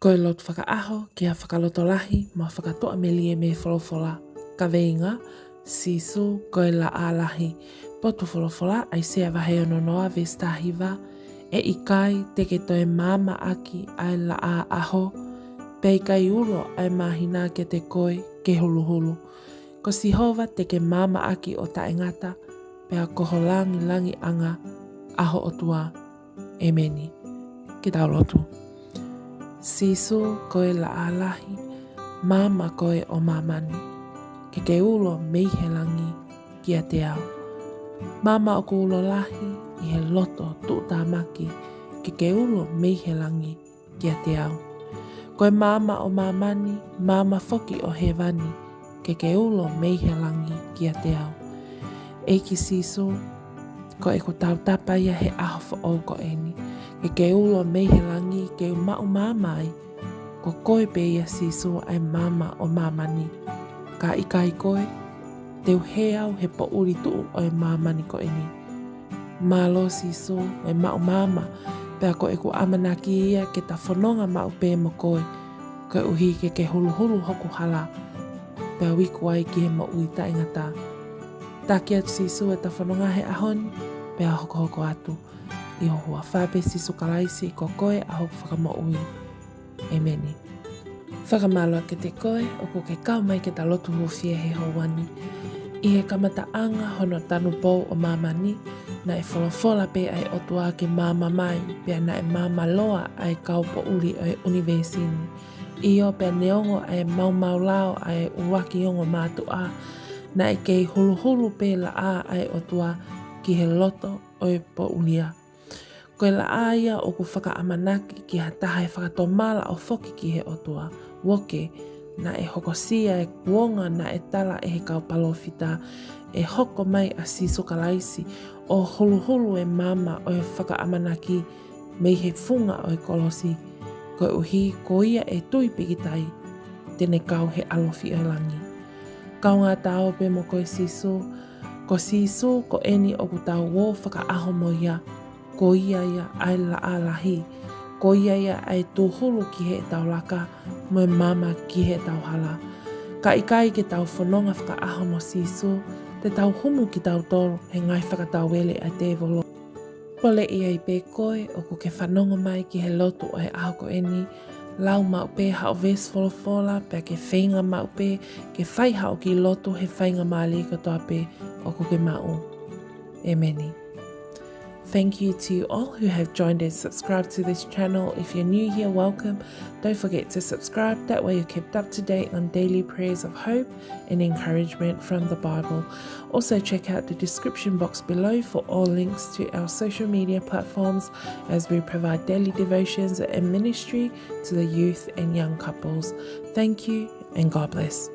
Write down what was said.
Koe lotu whakaaho ki a whakalotolahi ma whakatoa me lie me wholofola. Ka veinga, sisu koe la alahi. Potu wholofola ai sea wahe ono noa vestahiva e ikai teke toe mama aki ai la a aho. Pei kai ulo ai mahina ke te koe ke huluhulu. Ko Sihova teke mama aki o taengata pea koho langi langi anga aho o tua. Emeni. Ki tau lotu. Sisu koe la alahi, mama koe o mamani. Ke ulo meihelangi kia te ao. Mama o ku ulo lahi i he loto tuutamaki ke ulo meihelangi kia te ao. Koe mama o mamani, mama foki o he vani ke ulo meihelangi kia te ao. Eiki sisu, ko e ko tau tapaia he aho fo o ko eni. Ke ulo meihelangi ke mau mamai, ko koe pe ia sisu ai mama o mamani. Ka ikai koe, teu he au he po uri tuu o e mamani ko eni. Malo sisu e mau mama, pea ko e ku amanaki ia ke ta whanonga mau pe mo koe, ko uhi ke hulu hulu hoku hala, pea wiku ai ki he mo ui taingata. Taki atu sisu e ta whanonga he ahoni, pea hoko hoko atu. I ho hua whape sisu kalaisi ko koe a hoku whakamo ui. Emeni. Whakamalo ke te koe o ko ke kau mai ke ta lotu huwhia he hauani. I he kamata anga hono tanu pou o mamani na e wholofola pe ai otua ke mama mai pea na e mama loa ai kau po uri o e universini. I o pea neongo ai mau mau lao ai uwaki ongo mātu a na e kei hulu hulu pe la a ai otua ki he loto o e po uria. Koe la aia o ku whakaamanaki ki ha taha e whakatomala o foki ki he otua. Woke na e hokosia e kuonga na e tala e he kaupalofita e hoko mai a sisu kalaisi o hulu hulu e mama o e whakaamanaki mei he funga o e kolosi. Koe uhi ko ia e tui pikitai tene kau he alofi o langi. Kau ngā tau pe mo koe sisu, ko sisu ko eni o ku tau wō whakaaho mo ia. Ko ia ai la alahi, ko ia ai tūhulu ki he tau laka, mo e mama ki he tau hala. Ka ikai ke tau whanonga whakaaho mo sisu, te tau humu ki tau toro he ngai whakatau wele a te volo. Pole ia i pe koe o ku ke whanonga mai ki he lotu o he aho ko eni, lau mau pe hao ves wholofola, pe ke whainga mau pe, ke whai hao ki lotu he whainga maali katoa pe o ku ke mau. Emeni. Thank you to you all who have joined and subscribed to this channel. If you're new here, welcome. Don't forget to subscribe. That way you're kept up to date on daily prayers of hope and encouragement from the Bible. Also check out the description box below for all links to our social media platforms as we provide daily devotions and ministry to the youth and young couples. Thank you and God bless.